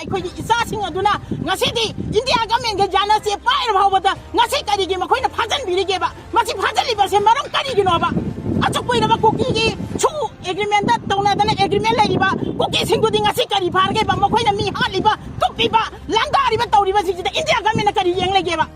ꯑꯩꯈꯣꯏꯒꯤ ꯏꯆꯥꯁꯤꯡ ꯑꯗꯨꯅ ꯉꯁꯤꯗꯤ ꯏꯟꯗꯤꯌꯥ ꯒꯚꯔꯟꯃꯦꯟꯠꯒ ꯌꯥꯅꯁꯦ ꯄꯥꯏꯔꯕ ꯐꯥꯎꯕꯗ ꯉꯁꯤ ꯀꯔꯤꯒꯤ ꯃꯈꯣꯏꯅ ꯐꯥꯖꯤꯟꯕꯤꯔꯤꯒꯦꯕ ꯃꯁꯤ ꯐꯥꯖꯤꯜꯂꯤꯕꯁꯦ ꯃꯔꯝ ꯀꯔꯤꯒꯤꯅꯣꯕ ꯑꯁꯨꯛ ꯀꯨꯏꯔꯕ ꯀꯨꯀꯤꯒꯤ ꯁꯨ ꯑꯦꯒ꯭ꯔꯤꯃꯦꯟꯠꯇ ꯇꯧꯅꯗꯅ ꯑꯦꯒ꯭ꯔꯤꯃꯦꯟꯠ ꯂꯩꯔꯤꯕ ꯀꯨꯀꯤꯁꯤꯡꯗꯨꯗꯤ ꯉꯁꯤ ꯀꯔꯤ ꯐꯥꯔꯒꯦꯕ ꯃꯈꯣꯏꯅ ꯃꯤ ꯍꯥꯠꯂꯤꯕ ꯇꯨꯞꯄꯤꯕ ꯂꯥꯟꯗꯥꯔꯤꯕ ꯇꯧꯔꯤꯕꯁꯤꯡꯁꯤꯗ ꯏꯟꯗꯤꯌꯥ ꯒꯚꯔꯟꯃꯦꯟꯠꯅ ꯀꯔꯤ ꯌꯦꯡ ꯂꯩꯒꯦꯕ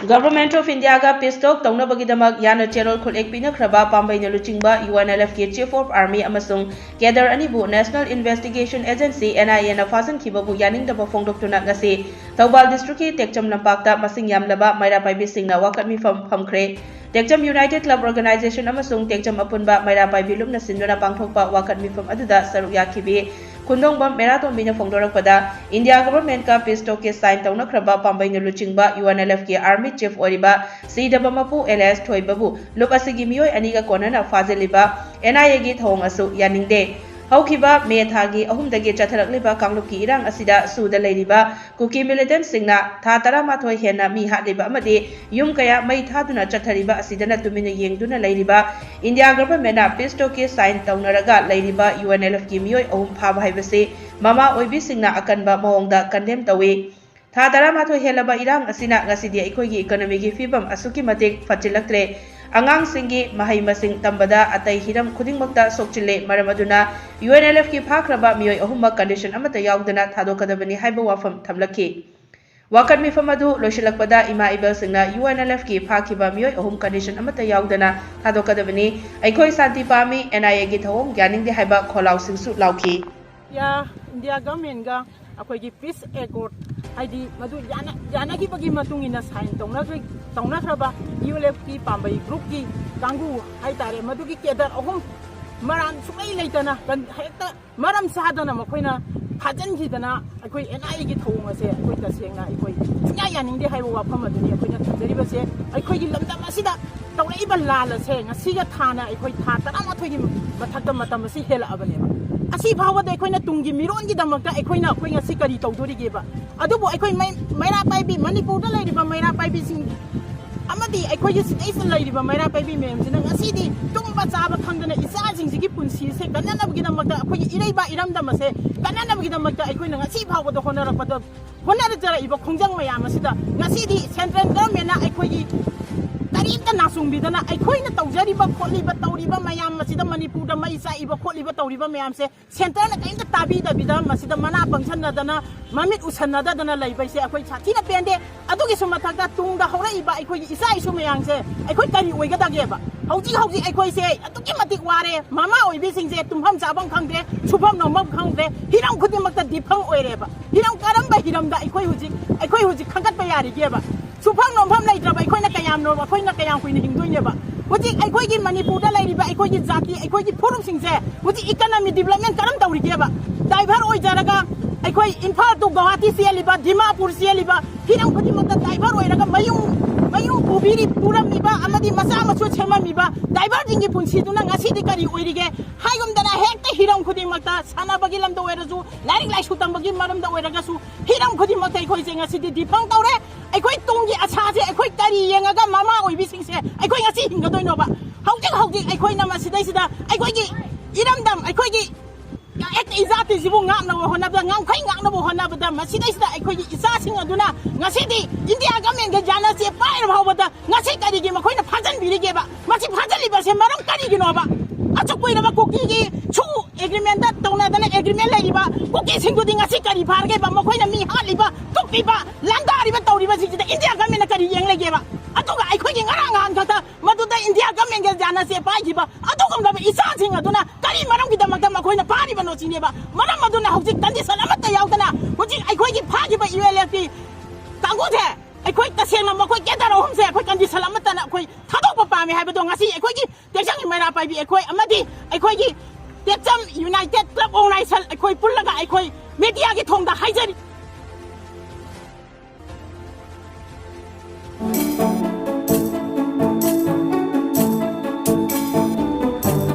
Government of India ga peace talk taunabagidamak yana cherol khulek pinakraba pambaina luchingba UNLF ki Chief of Army amasung Kedar Anibu National Investigation Agency NIA na fasan khibabu yaningdaba phongdoktuna ngasi Thoubal District ki Tekcham Lampakta masing yamlaba Maira Paibi singna wakat mi phamkhre Tekcham United Club Organization amasung Tekcham apunba Maira Paibi lumna sinduna pangthokpa wakat mi pham aduda saruk yakhibi Kundongbam Merathon bina phongdorakpada India government ka peace talk ke sign taunakraba pambaina luchingba UNLF ki Army Chief Oriba Sidabamapu LS Thoibabu lup asigi miyoi aniga konana fazeliba NIA gi thong asu yaningde Haukiba Methagi ahumdagi chatharakliba kangluki irang asida suda leiriba kuki militant singna tha taramathoi hena mi hatliba amadi yum kaya mai thaduna chathariba asidana tumina yengduna leiriba India government na peace talk ki sign taunaraga leiriba UNLF ki miyoi ahum phaba haibase mama oibi singna akanba mawongda condemn tawi Tha taramathoi helaba irang asina ngasidi aikhoigi economy gi fibam asuki matik fachilaktre angang singi mahai masing tambada atai hiram khudingmakta sokchile maram aduna UNLF ki phakraba miyoi ahumma condition amata yaudana thadokadabani haiba wafam thamlaki wakat mi famadu loshilakpada ima ibel singna UNLF ki phakhiba miyoi ahum condition amata yaudana thadokadabani aikhoi santi pami NIA gi thawong gyaningde haiba kholau singsu lauki ya India government ga ꯑꯩꯈꯣꯏꯒꯤ piece ꯑꯦꯀꯣꯔꯗ ꯍꯥꯏꯗꯤ ꯃꯗꯨ ꯌꯥꯅꯈꯤꯕꯒꯤ ꯃꯇꯨꯡ ꯏꯟꯅ sign ꯇꯧꯅꯈ꯭ꯔꯕ UNLFꯀꯤ ꯄꯥꯝꯕꯩ ꯒ꯭ꯔꯨꯞꯀꯤ ꯀꯥꯡꯕꯨ ꯍꯥꯏꯇꯥꯔꯦ ꯃꯗꯨꯒꯤ cadre ꯑꯍꯨꯝ ꯃꯔꯥꯟ ꯁꯨꯡꯂꯩ ꯂꯩꯇꯅ ꯍꯦꯛꯇ ꯃꯔꯝ ꯆꯥꯗꯅ ꯃꯈꯣꯏꯅ ꯐꯥꯖꯤꯟꯈꯤꯗꯅ ꯑꯩꯈꯣꯏ NIAꯒꯤ ꯊꯧꯑꯣꯡ ꯑꯁꯦ ꯑꯩꯈꯣꯏ ꯇꯁꯦꯡꯅ ꯑꯩꯈꯣꯏ ꯁꯨꯡꯌꯥ ꯌꯥꯅꯤꯡꯗꯦ ꯍꯥꯏꯕ ꯋꯥꯐꯝ ꯑꯗꯨꯅꯤ ꯑꯩꯈꯣꯏꯅ ꯊꯝꯖꯔꯤꯕꯁꯦ ꯑꯩꯈꯣꯏꯒꯤ ꯂꯝꯗꯝ ꯑꯁꯤꯗ ꯇꯧꯔꯛꯏꯕ ꯂꯥꯜ ꯑꯁꯦ ꯉꯁꯤꯒ ꯊꯥꯅ ꯑꯩꯈꯣꯏ ꯊꯥ 18ꯒꯤ ꯃꯊꯛꯇ ꯃꯇꯝ ꯑꯁꯤ ꯍꯦꯜꯂꯛꯑꯕꯅꯦꯕ ꯑꯁꯤ ꯐꯥꯎꯕꯗ ꯑꯩꯈꯣꯏꯅ ꯇꯨꯡꯒꯤ ꯃꯤꯔꯣꯟꯒꯤꯗꯃꯛꯇ ꯑꯩꯈꯣꯏ ꯉꯁꯤ ꯀꯔꯤ ꯇꯧꯗꯣꯔꯤꯒꯦꯕ ꯑꯗꯨꯕꯨ ꯑꯩꯈꯣꯏ ꯃꯩꯔꯥ ꯄꯥꯏꯕꯤ ꯃꯅꯤꯄꯨꯔꯗ ꯂꯩꯔꯤꯕ ꯃꯩꯔꯥ ꯄꯥꯏꯕꯤꯁꯤꯡ ꯑꯃꯗꯤ ꯑꯩꯈꯣꯏꯒꯤ ꯁꯤꯗꯩꯁꯤꯗ ꯂꯩꯔꯤꯕ ꯃꯩꯔꯥ ꯄꯥꯏꯕꯤ ꯃꯌꯥꯝꯁꯤꯅ ꯉꯁꯤꯗꯤ ꯇꯨꯝꯕ ꯆꯥꯕ ꯈꯪꯗꯅ ꯏꯆꯥꯁꯤꯡꯁꯤꯒꯤ ꯄꯨꯟꯁꯤꯁꯦ ꯀꯟꯅꯅꯕꯒꯤꯗꯃꯛꯇ ꯑꯩꯈꯣꯏꯒꯤ ꯏꯔꯩꯕ ꯏꯔꯝꯗꯝ ꯑꯁꯦ ꯀꯟꯅꯅꯕꯒꯤꯗꯃꯛꯇ ꯑꯩꯈꯣꯏꯅ ꯉꯁꯤ ꯐꯥꯎꯕꯗ ꯍꯣꯠꯅꯖꯔꯛꯏꯕ ꯈꯣꯡꯖꯪ ꯃꯌꯥꯝ ꯑꯁꯤꯗ ꯉꯁꯤꯗꯤ ꯁꯦꯟꯇ꯭ꯔꯦꯜ ꯒꯚꯔꯟꯃꯦꯟꯠꯅ ꯑꯩꯈꯣꯏꯒꯤ ꯀꯔꯤꯝꯇ ꯅꯥꯆꯨꯡꯕꯤꯗꯅ ꯑꯩꯈꯣꯏꯅ ꯇꯧꯖꯔꯤꯕ ꯈꯣꯠꯂꯤꯕ ꯇꯧꯔꯤꯕ ꯃꯌꯥꯝ ꯃꯁꯤꯗ ꯃꯅꯤꯄꯨꯔꯗ ꯃꯩ ꯆꯥꯛꯏꯕ ꯈꯣꯠꯂꯤꯕ ꯇꯧꯔꯤꯕ ꯃꯌꯥꯝꯁꯦ ꯁꯦꯟꯇꯔꯅ ꯀꯔꯤꯝꯇ ꯇꯥꯕꯤꯗꯕꯤꯗ ꯃꯁꯤꯗ ꯃꯅꯥ ꯄꯪꯁꯟꯅꯗꯅ ꯃꯃꯤꯠ ꯎꯁꯟꯅꯗꯅ ꯂꯩꯕꯁꯦ ꯑꯩꯈꯣꯏ ꯁꯥꯊꯤꯅ ꯄꯦꯟꯗꯦ ꯑꯗꯨꯒꯤꯁꯨ ꯃꯊꯛꯇ ꯇꯨꯡꯗ ꯍꯧꯔꯛꯏꯕ ꯑꯩꯈꯣꯏꯒꯤ ꯏꯆꯥ ꯏꯁꯨ ꯃꯌꯥꯝꯁꯦ ꯑꯩꯈꯣꯏ ꯀꯔꯤ ꯑꯣꯏꯒꯗꯒꯦꯕ ꯍꯧꯖꯤꯛ ꯑꯩꯈꯣꯏꯁꯦ ꯑꯗꯨꯛꯀꯤ ꯃꯇꯤꯛ ꯋꯥꯔꯦ ꯃꯃꯥ ꯑꯣꯏꯕꯤꯁꯤꯡꯁꯦ ꯇꯨꯝꯐꯝ ꯆꯥꯐꯝ ꯈꯪꯗ꯭ꯔꯦ ꯁꯨꯐꯝ ꯅꯣꯝꯐꯝ ꯈꯪꯗ꯭ꯔꯦ ꯍꯤꯔꯝ ꯈꯨꯗꯤꯡꯃꯛꯇ ꯗꯤꯐꯪ ꯑꯣꯏꯔꯦꯕ ꯍꯤꯔꯝ ꯀꯔꯝꯕ ꯍꯤꯔꯝꯗ ꯑꯩꯈꯣꯏ ꯍꯧꯖꯤꯛ ꯈꯪꯒꯠꯄ ꯌꯥꯔꯤꯒꯦꯕ ꯁꯨꯐꯝ ꯅꯣꯝꯐꯝ ꯂꯩꯇ꯭ꯔꯕ ꯑꯩꯈꯣꯏꯅ ꯀꯌꯥꯝ ꯀꯨꯏꯅ ꯍꯤꯡꯗꯣꯏꯅꯦꯕ ꯍꯧꯖꯤꯛ ꯑꯩꯈꯣꯏꯒꯤ ꯃꯅꯤꯄꯨꯔꯗ ꯂꯩꯔꯤꯕ ꯑꯩꯈꯣꯏꯒꯤ ꯖꯥꯇꯤ ꯑꯩꯈꯣꯏꯒꯤ ꯐꯨꯔꯨꯞꯁꯤꯡꯁꯦ ꯍꯧꯖꯤꯛ ꯏꯀꯣꯅꯣꯃꯤ ꯗꯤꯕꯦꯂꯞꯃꯦꯟꯠ ꯀꯔꯝ ꯇꯧꯔꯤꯒꯦꯕ ꯗꯥꯏꯚꯔ ꯑꯣꯏꯖꯔꯒ ꯑꯩꯈꯣꯏ ꯏꯝꯐꯥꯜ ꯇꯨ ꯒꯨꯋꯥꯍꯥꯇꯤ ꯆꯦꯜꯂꯤꯕ ꯗꯤꯃꯥꯄꯨꯔ ꯆꯦꯜꯂꯤꯕ ꯍꯤꯔꯝ ꯈꯨꯗꯤꯡꯃꯛꯇ ꯗꯥꯏꯚꯔ ꯑꯣꯏꯔꯒ ꯃꯌꯨꯝ ꯄꯨꯔꯝꯃꯤꯕ ꯑꯃꯗꯤ ꯃꯆꯥ ꯃꯁꯨ ꯁꯦꯝꯃꯝꯃꯤꯕ ꯗꯥꯏꯚꯔꯁꯤꯡꯒꯤ ꯄꯨꯟꯁꯤꯗꯨꯅ ꯉꯁꯤꯗꯤ ꯀꯔꯤ ꯑꯣꯏꯔꯤꯒꯦ ꯍꯥꯏꯒꯨꯝꯗꯅ ꯍꯦꯛꯇ ꯍꯤꯔꯝ ꯈꯨꯗꯤꯡꯃꯛꯇ ꯁꯥꯟꯅꯕꯒꯤ ꯂꯝꯗ ꯑꯣꯏꯔꯁꯨ ꯂꯥꯏꯔꯤꯛ ꯂꯥꯏꯁꯨ ꯇꯝꯕꯒꯤ ꯃꯔꯝꯗ ꯑꯣꯏꯔꯒꯁꯨ ꯍꯤꯔꯝ ꯈꯨꯗꯤꯡꯃꯛꯇ ꯑꯩꯈꯣꯏꯁꯦ ꯉꯁꯤꯗꯤ ꯗꯤꯐꯪ ꯇꯧꯔꯦ ꯑꯩꯈꯣꯏ ꯇꯨꯡꯒꯤ ꯑꯁꯥꯁꯦ ꯑꯩꯈꯣꯏ ꯀꯔꯤ ꯌꯦꯡꯉꯒ ꯃꯃꯥ ꯑꯣꯏꯕꯤꯁꯤꯡꯁꯦ ꯑꯩꯈꯣꯏ ꯉꯁꯤ ꯍꯤꯡꯒꯗꯣꯏꯅꯣꯕ ꯍꯧꯖꯤꯛ ꯑꯩꯈꯣꯏꯅ ꯃꯁꯤꯗꯩꯁꯤꯗ ꯑꯩꯈꯣꯏꯒꯤ ꯏꯔꯝꯗꯝ ꯑꯩꯈꯣꯏꯒꯤ ꯏꯖꯥꯇꯤꯁꯤꯕꯨ ꯉꯥꯛꯅꯕ ꯍꯣꯠꯅꯕꯗ ꯉꯝꯈꯩ ꯉꯥꯛꯅꯕ ꯍꯣꯠꯅꯕꯗ ꯃꯁꯤꯗꯩꯁꯤꯗ ꯑꯩꯈꯣꯏꯒꯤ ꯏꯆꯥꯁꯤꯡ ꯑꯗꯨꯅ ꯉꯁꯤꯗꯤ ꯏꯟꯗꯤꯌꯥ ꯒꯚꯔꯟꯃꯦꯟꯠꯒ ꯌꯥꯅꯁꯦ ꯄꯥꯏꯔꯕ ꯐꯥꯎꯕꯗ ꯉꯁꯤ ꯀꯔꯤꯒꯤ ꯃꯈꯣꯏꯅ ꯐꯥꯖꯤꯟꯕꯤꯔꯤꯒꯦꯕ ꯃꯁꯤ ꯐꯥꯖꯤꯜꯂꯤꯕꯁꯦ ꯃꯔꯝ ꯀꯔꯤꯒꯤꯅꯣꯕ ꯑꯁꯨꯛ ꯀꯨꯏꯔꯕ ꯀꯨꯀꯤꯒꯤ ꯁꯨ ꯑꯦꯒ꯭ꯔꯤꯃꯦꯟꯠꯇ ꯇꯧꯅꯗꯅ ꯑꯦꯒ꯭ꯔꯤꯃꯦꯟꯠ ꯂꯩꯔꯤꯕ ꯀꯨꯀꯤꯁꯤꯡꯗꯨꯗꯤ ꯉꯁꯤ ꯀꯔꯤ ꯐꯥꯔꯒꯦꯕ ꯃꯈꯣꯏꯅ ꯃꯤ ꯍꯥꯠꯂꯤꯕ ꯇꯨꯞꯄꯤꯕ ꯂꯥꯟꯗꯥꯔꯤꯕ ꯇꯧꯔꯤꯕꯁꯤꯡꯁꯤꯗ ꯏꯟꯗꯤꯌꯥ ꯒꯚꯔꯟꯃꯦꯟꯠꯅ ꯀꯔꯤ ꯌꯦꯡ ꯂꯩꯒꯦꯕ ꯑꯗꯨꯒ ꯑꯩꯈꯣꯏꯒꯤ ꯉꯔꯥꯡ ꯅꯍꯥꯟ ꯈꯛꯇ ꯃꯗꯨꯗ ꯏꯟꯗꯤꯌꯥ ꯒꯚꯔꯟꯃꯦꯟꯠꯒ ꯌꯥꯅꯁꯦ ꯄꯥꯏꯈꯤꯕ ꯑꯗꯨꯒꯨꯝꯂꯕ ꯏꯆꯥꯁꯤꯡ ꯑꯗꯨꯅ ꯀꯔꯤ ꯃꯔꯝꯒꯤꯗꯃꯛꯇ ꯃꯈꯣꯏꯅ ꯐꯥꯔꯤꯕꯅꯣ ꯁꯤꯅꯦꯕ ꯃꯔꯝ ꯑꯗꯨꯅ ꯍꯧꯖꯤꯛ ꯀꯟꯗꯤꯁꯟ ꯑꯃꯠꯇ ꯌꯥꯎꯗꯅ ꯍꯧꯖꯤꯛ ꯑꯩꯈꯣꯏꯒꯤ ꯐꯥꯈꯤꯕ UNLFꯀꯤ ꯀꯥꯡꯕꯨꯁꯦ ꯑꯩꯈꯣꯏ ꯇꯁꯦꯡꯅ ꯃꯈꯣꯏ ꯀꯦꯗꯔ ꯑꯍꯨꯝꯁꯦ ꯑꯩꯈꯣꯏ ꯀꯟꯗꯤꯁꯟ ꯑꯃꯠꯇꯅ ꯑꯩꯈꯣꯏ ꯊꯥꯗꯣꯛꯄ ꯄꯥꯝꯃꯤ ꯍꯥꯏꯕꯗꯣ ꯉꯁꯤ ꯑꯩꯈꯣꯏꯒꯤ ꯇꯦꯛꯆꯝꯒꯤ ꯃꯩꯔꯥ ꯄꯥꯏꯕꯤ ꯑꯩꯈꯣꯏ ꯑꯃꯗꯤ ꯑꯩꯈꯣꯏꯒꯤ ꯇꯦꯛꯆꯝ ꯌꯨꯅꯥꯏꯇꯦꯠ ꯀ꯭ꯂꯕ ꯑꯣꯔꯒꯅꯥꯏꯖꯦꯁꯟ ꯑꯩꯈꯣꯏ ꯄꯨꯜꯂꯒ ꯑꯩꯈꯣꯏ ꯃꯤꯗꯤꯌꯥꯒꯤ ꯊꯣꯡꯗ ꯍꯥꯏꯖꯔꯤ